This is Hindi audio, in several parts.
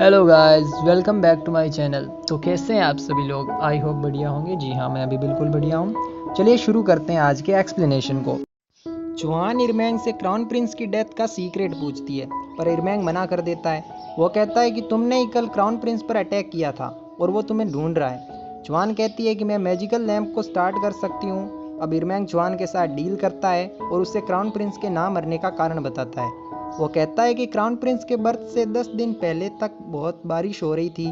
Hello guys, welcome back to my channel. तो कैसे हैं आप सभी लोग? आई होप बढ़िया होंगे। जी हाँ, मैं भी बिल्कुल बढ़िया हूँ। चलिए शुरू करते हैं आज के एक्सप्लेनेशन को। चुआन इरमैंग से क्राउन प्रिंस की डेथ का सीक्रेट पूछती है, पर इरमैंग मना कर देता है। वो कहता है कि तुमने ही कल क्राउन प्रिंस पर अटैक किया था और वो तुम्हें ढूंढ रहा है। चुआन कहती है कि मैं मैजिकल लैंप को स्टार्ट कर सकती हूँ। अब इरमैंग चुआन के साथ डील करता है और उसे क्राउन प्रिंस के ना मरने का कारण बताता है। वो कहता है कि क्राउन प्रिंस के बर्थ से 10 दिन पहले तक बहुत बारिश हो रही थी,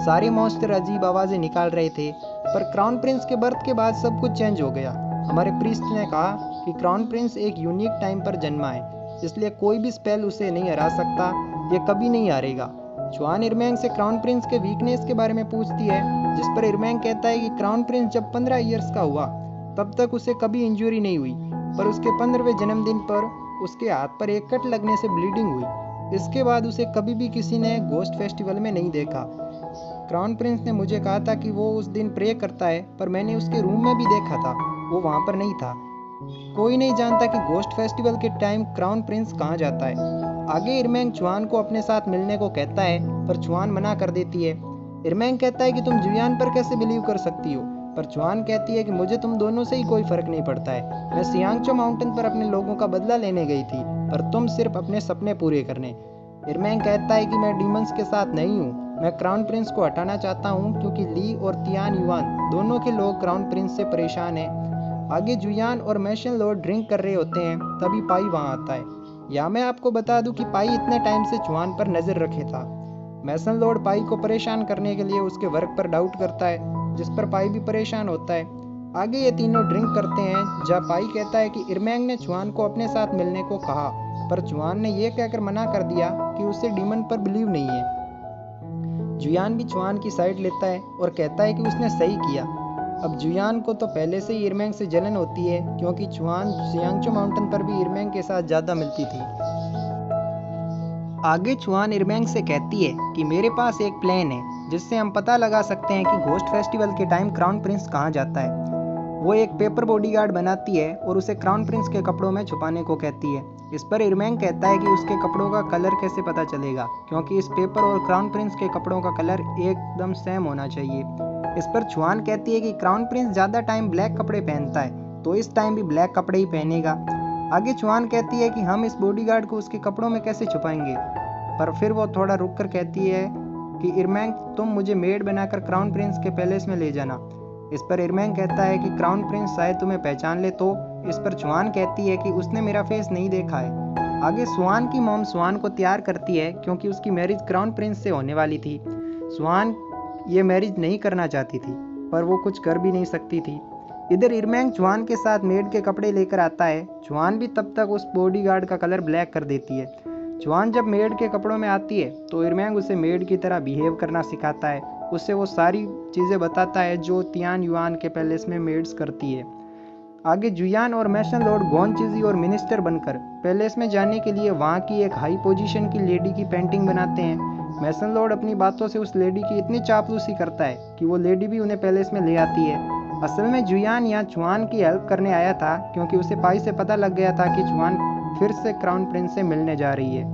सारे मॉन्स्टर अजीब आवाज़ें निकाल रहे थे, पर क्राउन प्रिंस के बर्थ के बाद सब कुछ चेंज हो गया। हमारे प्रीस्ट ने कहा कि क्राउन प्रिंस एक यूनिक टाइम पर जन्मा है, इसलिए कोई भी स्पेल उसे नहीं हरा सकता, ये कभी नहीं हारेगा। चुआन इरमैंग से क्राउन प्रिंस के वीकनेस के बारे में पूछती है, जिस पर इरमैंग कहता है कि क्राउन प्रिंस जब 15 ईयर्स का हुआ तब तक उसे कभी इंजरी नहीं हुई, पर उसके 15वें जन्मदिन पर उसके हाथ पर एक कट लगने से ब्लीडिंग हुई। इसके बाद उसे कभी भी किसी ने घोस्ट फेस्टिवल में नहीं देखा। क्राउन प्रिंस ने मुझे कहा था कि वो उस दिन प्रे करता है, पर मैंने उसके रूम में भी देखा था, वो वहाँ पर नहीं था। कोई नहीं जानता कि घोस्ट फेस्टिवल के टाइम क्राउन प्रिंस कहाँ जाता है। आगे इरमैंग चुआन को अपने साथ मिलने को कहता है, पर चुआन मना कर देती है। इरमैंग कहता है कि तुम जुयान पर कैसे बिलीव कर सकती हो, पर चुआन कहती है कि मुझे तुम दोनों से ही कोई फर्क नहीं पड़ता है। मैं सियांगचो माउंटेन पर अपने लोगों का बदला लेने गई थी, पर तुम सिर्फ अपने सपने पूरे करने। इरमैंग कहता है कि मैं डीमंस के साथ नहीं हूँ, मैं क्राउन प्रिंस को हटाना चाहता हूँ, क्योंकि ली और तियान युआन दोनों के लोग क्राउन प्रिंस से परेशान हैं। आगे जुयान और मैशन लॉर्ड ड्रिंक कर रहे होते हैं, तभी पाई वहां आता है। या मैं आपको बता दूं कि पाई इतने टाइम से चुआन पर नजर रखे था। मैसन लॉर्ड पाई को परेशान करने के लिए उसके वर्क पर डाउट करता है, जिस पर पाई भी परेशान होता है। आगे ये तीनों ड्रिंक करते हैं, जहाँ पाई कहता है कि इरमैंग ने चुआन को अपने साथ मिलने को कहा, पर चुआन ने यह कहकर मना कर दिया कि उसे डीमन पर बिलीव नहीं है। जुयान भी चुआन की साइड लेता है और कहता है कि उसने सही किया। अब जुयान को तो पहले से ही इरमैंग से जलन होती है, क्योंकि चुआन सियांगचो माउंटेन पर भी इरमैंग के साथ ज़्यादा मिलती थी। आगे चुआन इरमैंग से कहती है कि मेरे पास एक प्लान है, जिससे हम पता लगा सकते हैं कि घोस्ट फेस्टिवल के टाइम क्राउन प्रिंस कहाँ जाता है। वो एक पेपर बॉडीगार्ड बनाती है और उसे क्राउन प्रिंस के कपड़ों में छुपाने को कहती है। इस पर इरमैंग कहता है कि उसके कपड़ों का कलर कैसे पता चलेगा, क्योंकि इस पेपर और क्राउन प्रिंस के कपड़ों का कलर एकदम सेम होना चाहिए। इस पर चुआन कहती है कि क्राउन प्रिंस ज़्यादा टाइम ब्लैक कपड़े पहनता है, तो इस टाइम भी ब्लैक कपड़े ही पहनेगा। आगे चुआन कहती है कि हम इस बॉडीगार्ड को उसके कपड़ों में कैसे छुपाएंगे, पर फिर वो थोड़ा रुक कर कहती है कि इरमैंग, तुम मुझे मेड बनाकर क्राउन प्रिंस के पैलेस में ले जाना। इस पर इरमैंग कहता है कि क्राउन प्रिंस शायद तुम्हें पहचान ले तो। इस पर चुआन कहती है कि उसने मेरा फेस नहीं देखा है। आगे स्वान की मॉम स्वान को तैयार करती है, क्योंकि उसकी मैरिज क्राउन प्रिंस से होने वाली थी। स्वान ये मैरिज नहीं करना चाहती थी, पर वो कुछ कर भी नहीं सकती थी। इधर इरमैंग चुआन के साथ मेड के कपड़े लेकर आता है। चुआन भी तब तक उस बॉडीगार्ड का कलर ब्लैक कर देती है। चुआन जब मेड के कपड़ों में आती है, तो इरमैंग उसे मेड की तरह बिहेव करना सिखाता है। उससे वो सारी चीज़ें बताता है जो तियान युआन के पैलेस में मेड्स करती है। आगे जुयान और मैशन लॉर्ड गोनचिजी और मिनिस्टर बनकर पैलेस में जाने के लिए वहाँ की एक हाई पोजीशन की लेडी की पेंटिंग बनाते हैं। मैसन लॉर्ड अपनी बातों से उस लेडी की इतनी चापलूसी करता है कि वो लेडी भी उन्हें पैलेस में ले आती है। असल में जुयान यहाँ चुआन की हेल्प करने आया था, क्योंकि उसे पाई से पता लग गया था कि चुआन फिर से क्राउन प्रिंस से मिलने जा रही है।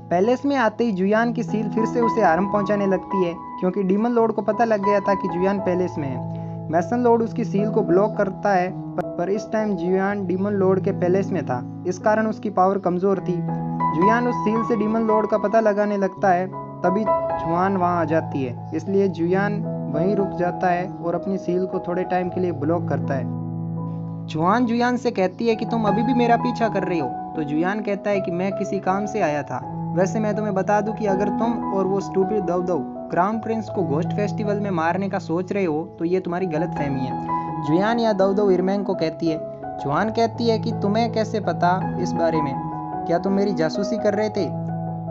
पैलेस में आते ही जुयान की सील फिर से उसे आराम पहुंचाने लगती है, क्योंकि डीमन लॉर्ड को पता लग गया था कि जुयान पैलेस में है। मैसन लॉर्ड उसकी सील को ब्लॉक करता है, पर इस टाइम जुयान डीमन लॉर्ड के पैलेस में था, इस कारण उसकी पावर कमजोर थी। जुयान उस सील से डीमन लॉर्ड का पता लगाने लगता है, तभी चुआन वहां आ जाती है, इसलिए जुयान वहीं रुक जाता है और अपनी सील को थोड़े टाइम के लिए ब्लॉक करता है। चुआन जुयान से कहती है कि तुम अभी भी मेरा पीछा कर रही हो, तो जुयान कहता है कि मैं किसी काम से आया था। वैसे मैं तुम्हें बता दूं कि अगर तुम और वो स्टूपिड दवदव क्राउन प्रिंस को घोस्ट फेस्टिवल में मारने का सोच रहे हो, तो ये तुम्हारी गलतफहमी है। जुयान या दवदव इरमैंग को कहती है। चुआन कहती है कि तुम्हें कैसे पता इस बारे में, क्या तुम मेरी जासूसी कर रहे थे?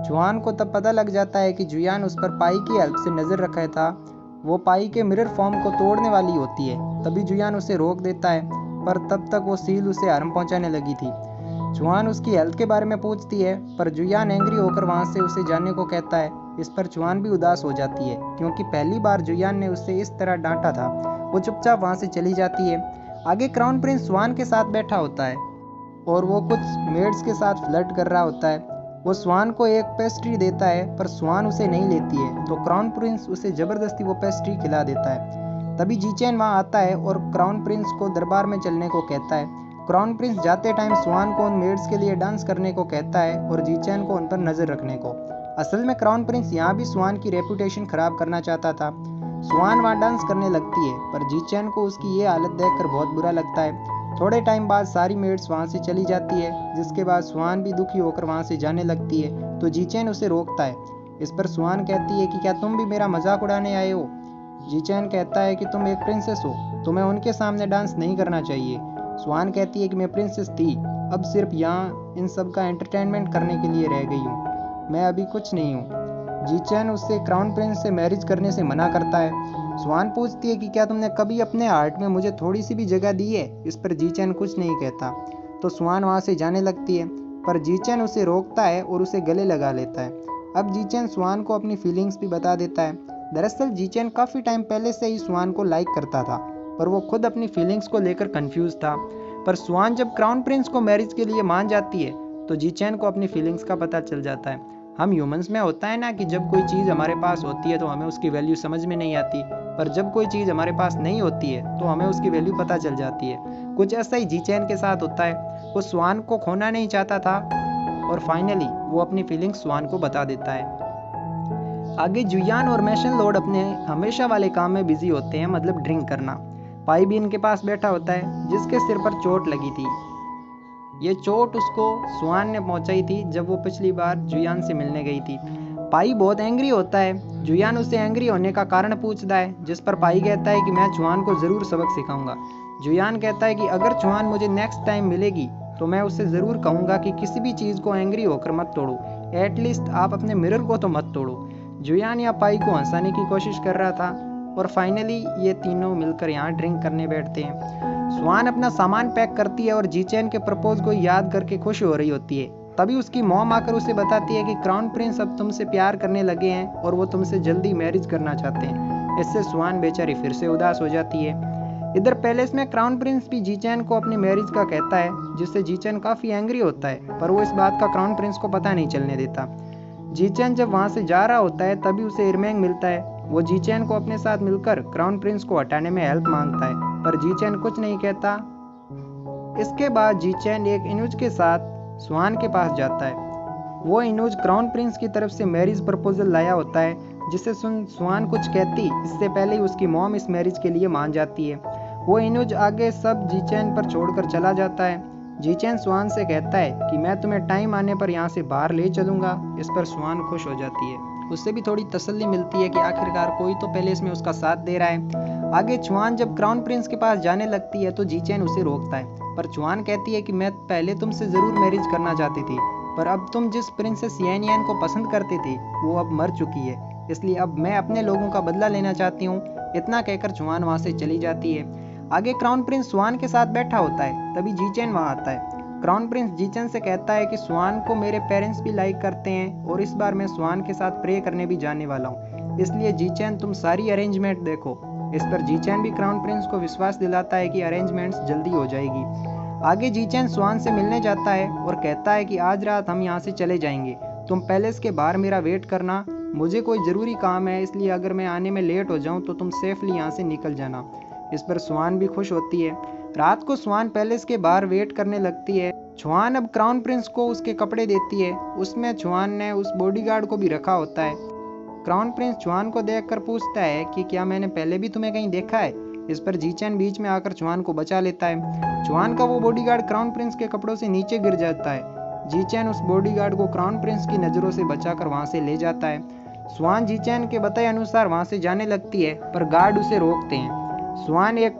चुआन को तब पता लग जाता है कि जुयान उस पर पाई की हेल्प से नजर रखा था। वो पाई के मिरर फॉर्म को तोड़ने वाली होती है, तभी जुयान उसे रोक देता है, पर तब तक वो सील उसे हार्म पहुंचाने लगी थी। चुआन उसकी हेल्थ के बारे में पूछती है, पर जुयान एंग्री होकर वहां से उसे जाने को कहता है। इस पर चुआन भी उदास हो जाती है, क्योंकि पहली बार जुयान ने उसे इस तरह डांटा था। वो चुपचाप वहां से चली जाती है। आगे क्राउन प्रिंस स्वान के साथ बैठा होता है और वो कुछ मेड्स के साथ फ्लर्ट कर रहा होता है। वो स्वान को एक पेस्ट्री देता है पर स्वान उसे नहीं लेती है, तो क्राउन प्रिंस उसे जबरदस्ती वो पेस्ट्री खिला देता है। तभी जीचेन वहाँ आता है और क्राउन प्रिंस को दरबार में चलने को कहता है। क्राउन प्रिंस जाते टाइम स्वान को उन मेड्स के लिए डांस करने को कहता है और जीचेन को उन पर नजर रखने को। असल में क्राउन प्रिंस यहाँ भी स्वान की रेपुटेशन खराब करना चाहता था। स्वान वहाँ डांस करने लगती है पर जीचेन को उसकी ये हालत देखकर बहुत बुरा लगता है। थोड़े टाइम बाद सारी मेड्स वहाँ से चली जाती है, जिसके बाद स्वान भी दुखी होकर वहाँ से जाने लगती है, तो जीचेन उसे रोकता है। इस पर स्वान कहती है कि क्या तुम भी मेरा मजाक उड़ाने आए हो? जीचेन कहता है कि तुम एक प्रिंसेस हो, तुम्हें उनके सामने डांस नहीं करना चाहिए। स्वान कहती है कि मैं प्रिंसेस थी, अब सिर्फ यहाँ इन सब का एंटरटेनमेंट करने के लिए रह गई हूँ, मैं अभी कुछ नहीं हूँ। जीचेन उससे क्राउन प्रिंस से मैरिज करने से मना करता है। स्वान पूछती है कि क्या तुमने कभी अपने हार्ट में मुझे थोड़ी सी भी जगह दी है? इस पर जीचेन कुछ नहीं कहता, तो स्वान वहाँ से जाने लगती है, पर जीचेन उसे रोकता है और उसे गले लगा लेता है। अब जीचेन स्वान को अपनी फीलिंग्स भी बता देता है। दरअसल जीचेन काफ़ी टाइम पहले से ही स्वान को लाइक करता था, पर वो खुद अपनी फीलिंग्स को लेकर कंफ्यूज था। पर स्वान जब क्राउन प्रिंस को मैरिज के लिए मान जाती है, तो जीचेन को अपनी फीलिंग्स का पता चल जाता है। हम ह्यूमंस में होता है ना कि जब कोई चीज़ हमारे पास होती है तो हमें उसकी वैल्यू समझ में नहीं आती, पर जब कोई चीज़ हमारे पास नहीं होती है तो हमें उसकी वैल्यू पता चल जाती है। कुछ ऐसा ही जीचेन के साथ होता है। वो स्वान को खोना नहीं चाहता था और फाइनली वो अपनी फीलिंग्स स्वान को बता देता है। आगे जुयान और मैशन लॉर्ड अपने हमेशा वाले काम में बिजी होते हैं, मतलब ड्रिंक करना। पाई भी इनके पास बैठा होता है, जिसके सिर पर चोट लगी थी। ये चोट उसको स्वान ने पहुंचाई थी जब वो पिछली बार जुयान से मिलने गई थी। पाई बहुत एंग्री होता है। जुयान उससे एंग्री होने का कारण पूछता है, जिस पर पाई कहता है कि मैं चुआन को ज़रूर सबक सिखाऊंगा। जुयान कहता है कि अगर चुआन मुझे नेक्स्ट टाइम मिलेगी तो मैं उससे ज़रूर कहूँगा कि किसी भी चीज़ को एंग्री होकर मत तोड़ो, एटलीस्ट आप अपने मिरर को तो मत तोड़ो। जुयान या पाई को हंसाने की कोशिश कर रहा था और फाइनली ये तीनों मिलकर यहाँ ड्रिंक करने बैठते हैं। स्वान अपना सामान पैक करती है और जीचेन के प्रपोज को याद करके खुश हो रही होती है। तभी उसकी मॉम आकर उसे बताती है कि क्राउन प्रिंस अब तुमसे प्यार करने लगे हैं और वो तुमसे जल्दी मैरिज करना चाहते हैं। इससे स्वान बेचारी फिर से उदास हो जाती है। इधर पैलेस में क्राउन प्रिंस भी जीचेन को अपनी मैरिज का कहता है, जिससे जीचेन काफ़ी एंग्री होता है, पर वो इस बात का क्राउन प्रिंस को पता नहीं चलने देता। जीचेन जब वहाँ से जा रहा होता है तभी उसे इरमेंग मिलता है। वो जीचेन को अपने साथ मिलकर क्राउन प्रिंस को हटाने में हेल्प मांगता है, पर जीचेन कुछ नहीं कहता। इसके बाद जीचेन एक इनुज के साथ स्वान के पास जाता है। वो इनुज क्राउन प्रिंस की तरफ से मैरिज प्रपोजल लाया होता है, जिसे सुन स्वान कुछ कहती इससे पहले ही उसकी मॉम इस मैरिज के लिए मान जाती है। वो इनुज आगे सब जीचेन पर छोड़कर चला जाता है। जीचेन स्वान से कहता है कि मैं तुम्हें टाइम आने पर यहाँ से बाहर ले चलूंगा। इस पर स्वान खुश हो जाती है। उससे भी थोड़ी तसल्ली मिलती है कि आखिरकार कोई तो पहले इसमें उसका साथ दे रहा है। आगे चुआन जब क्राउन प्रिंस के पास जाने लगती है तो जीचेन उसे रोकता है, पर चुआन कहती है कि मैं पहले तुमसे ज़रूर मैरिज करना चाहती थी, पर अब तुम जिस प्रिंसेस येन येन को पसंद करते थे वो अब मर चुकी है, इसलिए अब मैं अपने लोगों का बदला लेना चाहती हूँ। इतना कहकर चुआन वहाँ से चली जाती है। आगे क्राउन प्रिंस स्वान के साथ बैठा होता है, तभी जीचेन वहाँ आता है। क्राउन प्रिंस जीचेन से कहता है कि स्वान को मेरे पेरेंट्स भी लाइक करते हैं और इस बार मैं स्वान के साथ प्रे करने भी जाने वाला हूँ, इसलिए जीचेन तुम सारी अरेंजमेंट देखो। इस पर जीचेन भी क्राउन प्रिंस को विश्वास दिलाता है कि अरेंजमेंट्स जल्दी हो जाएगी। आगे जीचेन स्वान से मिलने जाता है और कहता है कि आज रात हम यहाँ से चले जाएंगे, तुम पैलेस के बाहर मेरा वेट करना, मुझे कोई ज़रूरी काम है, इसलिए अगर मैं आने में लेट हो जाऊँ तो तुम सेफली यहाँ से निकल जाना। इस पर स्वान भी खुश होती है। रात को स्वान पैलेस के बाहर वेट करने लगती है। चुआन अब क्राउन प्रिंस को उसके कपड़े देती है, उसमें चुआन ने उस बॉडीगार्ड को भी रखा होता है। क्राउन प्रिंस चुआन को देखकर पूछता है कि क्या मैंने पहले भी तुम्हें कहीं देखा है। इस पर जीचेन बीच में आकर चुआन को बचा लेता है। चुआन का वो बॉडीगार्ड क्राउन प्रिंस के कपड़ों से नीचे गिर जाता है। जीचेन उस बॉडीगार्ड को क्राउन प्रिंस की नज़रों से बचाकर वहाँ से ले जाता है। स्वान जीचेन के बताए अनुसार वहाँ से जाने लगती है, पर गार्ड उसे रोकते हैं। स्वान एक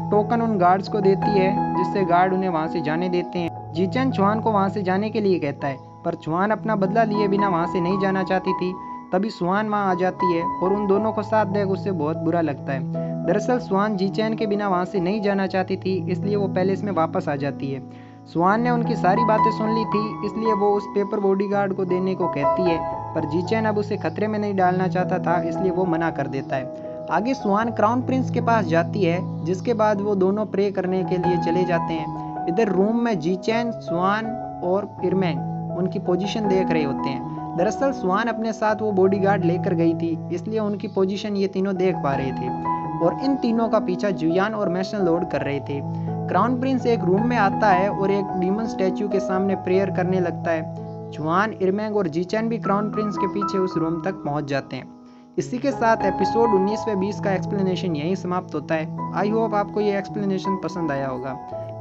टोकन उन गार्ड्स को देती है, जिससे गार्ड उन्हें वहां से जाने देते हैं। जीचेन चुआन को वहां से जाने के लिए कहता है, पर चुआन अपना बदला लिए बिना वहां से नहीं जाना चाहती थी। तभी स्वान वहां आ जाती है और उन दोनों को साथ देख उससे बहुत बुरा लगता है। दरअसल स्वान जीचेन के बिना वहां से नहीं जाना चाहती थी, इसलिए वो पैलेस में वापस आ जाती है। स्वान ने उनकी सारी बातें सुन ली थी, इसलिए वो उस पेपर बॉडीगार्ड को देने को कहती है, पर जीचेन अब उसे खतरे में नहीं डालना चाहता था, इसलिए वो मना कर देता है। आगे स्वान क्राउन प्रिंस के पास जाती है, जिसके बाद वो दोनों प्रे करने के लिए चले जाते हैं। इधर रूम में जीचेन, स्वान और इरमेंग उनकी पोजीशन देख रहे होते हैं। दरअसल स्वान अपने साथ वो बॉडीगार्ड लेकर गई थी, इसलिए उनकी पोजीशन ये तीनों देख पा रहे थे और इन तीनों का पीछा जुयान और मैशन लोड कर रहे थे। क्राउन प्रिंस एक रूम में आता है और एक डीमन स्टैचू के सामने प्रेयर करने लगता है। जुआन, इरमेंग और जीचैन भी क्राउन प्रिंस के पीछे उस रूम तक पहुंच जाते हैं। इसी के साथ एपिसोड 19/20 का एक्सप्लेनेशन यहीं समाप्त होता है। आई होप आपको ये एक्सप्लेनेशन पसंद आया होगा।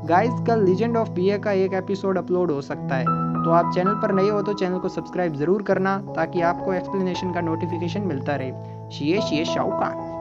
गाइस, कल लीजेंड ऑफ बीए का एक एपिसोड अपलोड हो सकता है, तो आप चैनल पर नए हो तो चैनल को सब्सक्राइब जरूर करना ताकि आपको एक्सप्लेनेशन का नोटिफिकेशन मिलता रहे। शिए शिए शाओ कान।